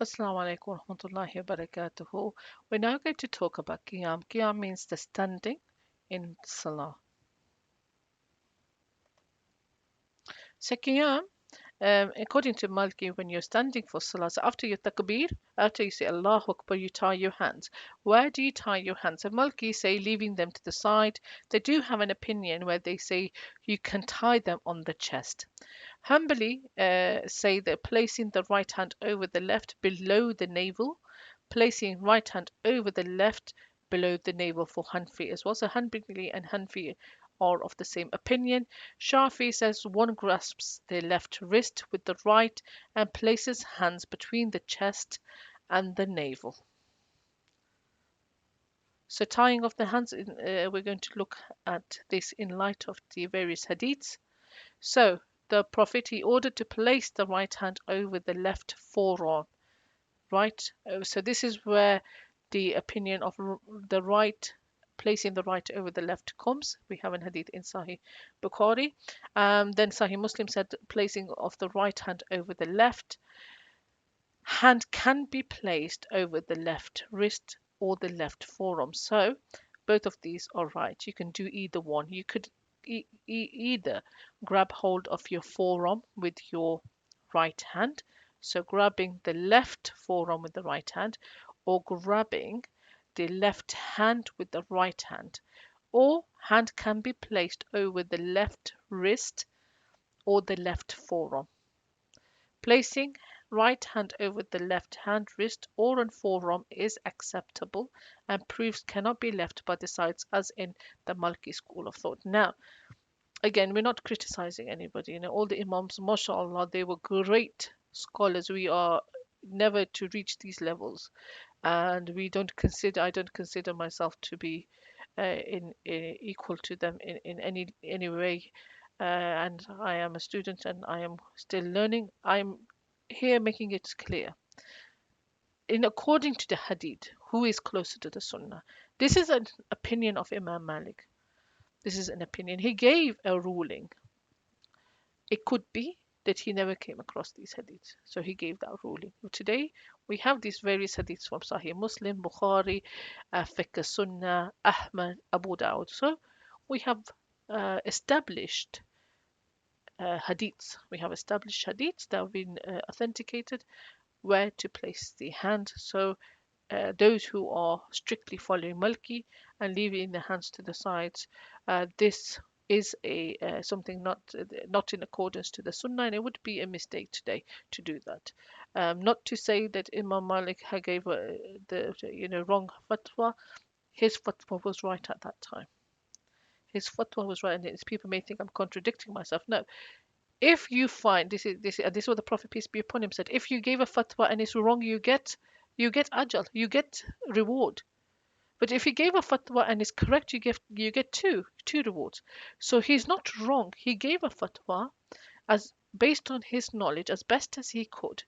Assalamu alaikum warahmatullahi wabarakatuh. We're now going to talk about qiyam. Qiyam means the standing in salah. So qiyam, according to Malki, when you're standing for salah, so after your takbir, after you say Allahu Akbar, you tie your hands. Where do you tie your hands? So Malki say leaving them to the side. They do have an opinion where they say you can tie them on the chest. Hanbali say that placing the right hand over the left below the navel, placing right hand over the left below the navel for Hanfi as well. So Hanbali and Hanfi are of the same opinion. Shafi says one grasps the left wrist with the right and places hands between the chest and the navel. So tying of the hands, we're going to look at this in light of the various hadiths. So the Prophet, he ordered to place the right hand over the left forearm. Right? So this is where the opinion of the right, placing the right over the left comes. We have an hadith in Sahih Bukhari. Then Sahih Muslim said placing of the right hand over the left. Hand can be placed over the left wrist or the left forearm. So both of these are right. You can do either one. You could either grab hold of your forearm with your right hand, so grabbing the left forearm with the right hand, or grabbing the left hand with the right hand, or hand can be placed over the left wrist or the left forearm. Placing right hand over the left hand wrist or on forearm is acceptable, and proofs cannot be left by the sides as in the Malki school of thought. Now, again, we're not criticizing anybody. All the imams, mashallah, they were great scholars. We are never to reach these levels, and I don't consider myself to be in equal to them in any way. And I am a student and I am still learning. I'm here making it clear. In according to the hadith, who is closer to the sunnah? This is an opinion of Imam Malik. This is an opinion. He gave a ruling. It could be that he never came across these hadiths, so he gave that ruling. Today, we have these various hadiths from Sahih Muslim, Bukhari, Fiqh of Sunnah, Ahmad, Abu Dawud. So we have established hadiths. We have established hadiths that have been authenticated where to place the hand. So those who are strictly following Malki and leaving the hands to the sides, this is a something not in accordance to the Sunnah, and it would be a mistake today to do that. Not to say that Imam Malik gave the wrong fatwa. His fatwa was right at that time. His fatwa was right, and people may think I'm contradicting myself. No, if you find this is what the Prophet peace be upon him said. If you gave a fatwa and it's wrong, you get ajal, you get reward. But if he gave a fatwa and it's correct, you get two rewards. So he's not wrong. He gave a fatwa as based on his knowledge as best as he could.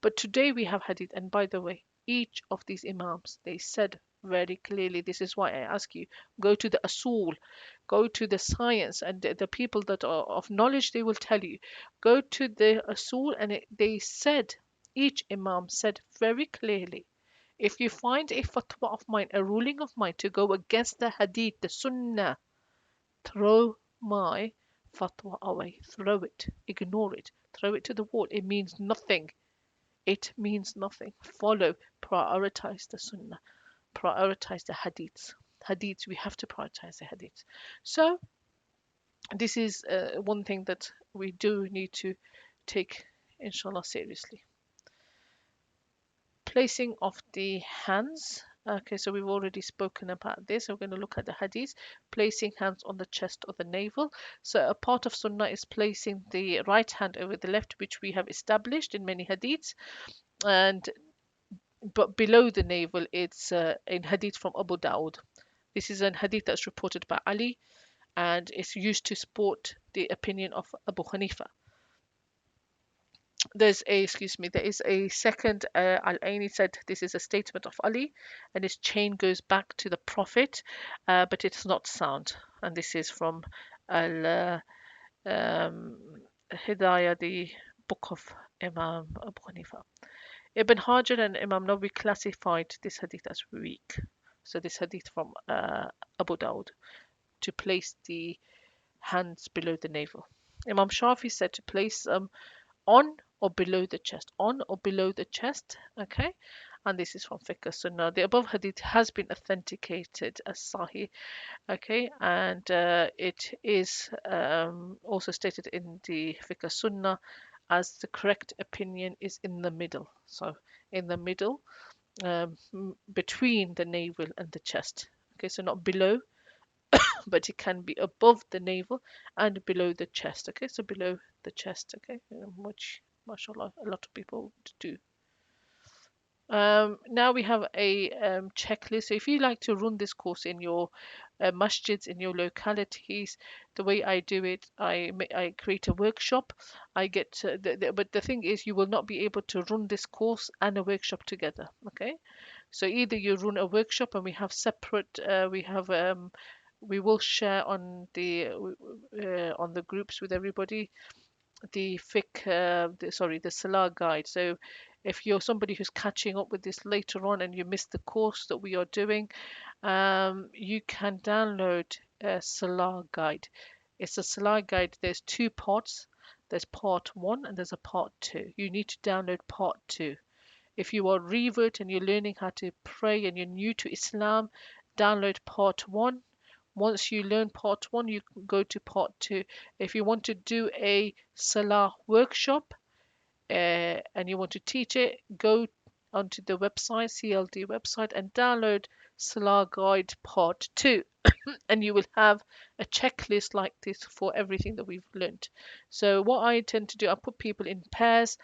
But today we have hadith, and by the way, each of these imams, they said very clearly, this is why I ask you, go to the asul, go to the science, and the people that are of knowledge, they will tell you. Go to the asul, and they said, each imam said very clearly, if you find a fatwa of mine, a ruling of mine to go against the hadith, the sunnah, throw my fatwa away. Throw it. Ignore it. Throw it to the wall. It means nothing. It means nothing. Follow. Prioritize the sunnah. Prioritize the hadiths. Hadiths, we have to prioritize the hadiths. So, this is one thing that we do need to take, inshallah, seriously. Placing of the hands. Okay, so we've already spoken about this. We're going to look at the hadith. Placing hands on the chest or the navel. So a part of sunnah is placing the right hand over the left, which we have established in many hadiths. And but below the navel, it's in hadith from Abu Dawud. This is an hadith that's reported by Ali, and it's used to support the opinion of Abu Hanifa. There is a second, Al-Aini said this is a statement of Ali, and his chain goes back to the Prophet, but it's not sound. And this is from Al Hidayah, the book of Imam Abu Hanifa. Ibn Hajar and Imam Nawawi classified this hadith as weak. So this hadith from Abu Dawud, to place the hands below the navel. Imam Shafi said to place on or below the chest, on or below the chest. Okay, and this is from Fiqh of Sunnah. The above hadith has been authenticated as Sahih. Okay, and it is also stated in the Fiqh of Sunnah as the correct opinion is in the middle. So in the middle, between the navel and the chest. Okay, so not below, but it can be above the navel and below the chest. Okay, so below the chest. Okay, which mashallah a lot of people do. Now we have a checklist. So if you like to run this course in your masjids, in your localities, the way I do it, I create a workshop. I get but the thing is, you will not be able to run this course and a workshop together. Okay, so either you run a workshop and we have separate, we will share on the groups with everybody the the Salah guide. So if you're somebody who's catching up with this later on and you missed the course that we are doing, you can download a Salah guide. It's a Salah guide. There's two parts. There's part one and there's a part two. You need to download part two. If you are revert and you're learning how to pray and you're new to Islam, download part one. Once you learn part one, you can go to part two. If you want to do a Salah workshop and you want to teach it, go onto the website, CLD website, and download Salah Guide Part 2. And you will have a checklist like this for everything that we've learned. So what I tend to do, I put people in pairs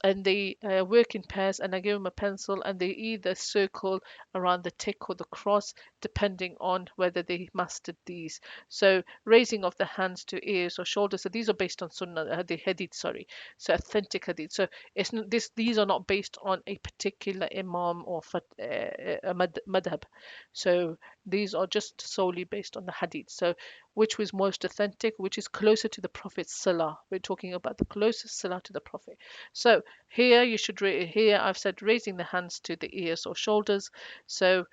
and they work in pairs, and I give them a pencil and they either circle around the tick or the cross depending on whether they mastered these. So raising of the hands to ears or shoulders, so these are based on sunnah, the hadith, sorry, so authentic hadith. So it's not, these are not based on a particular imam or a madhab. So these are just solely based on the hadith. So which was most authentic, which is closer to the Prophet's salah. We're talking about the closest salah to the Prophet. So here you should here I've said raising the hands to the ears or shoulders. So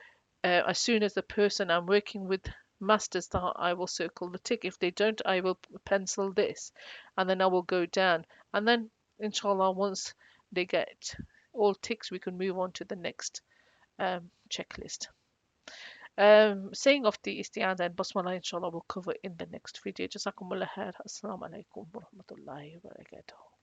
as soon as the person I'm working with masters that, I will circle the tick. If they don't, I will pencil this, and then I will go down. And then inshallah, once they get all ticks, we can move on to the next checklist. Saying of the isti'adha and basmala, inshallah, we'll cover in the next video. Jazakumullah khair. Assalamu alaikum wa rahmatullahi wa barakatuh.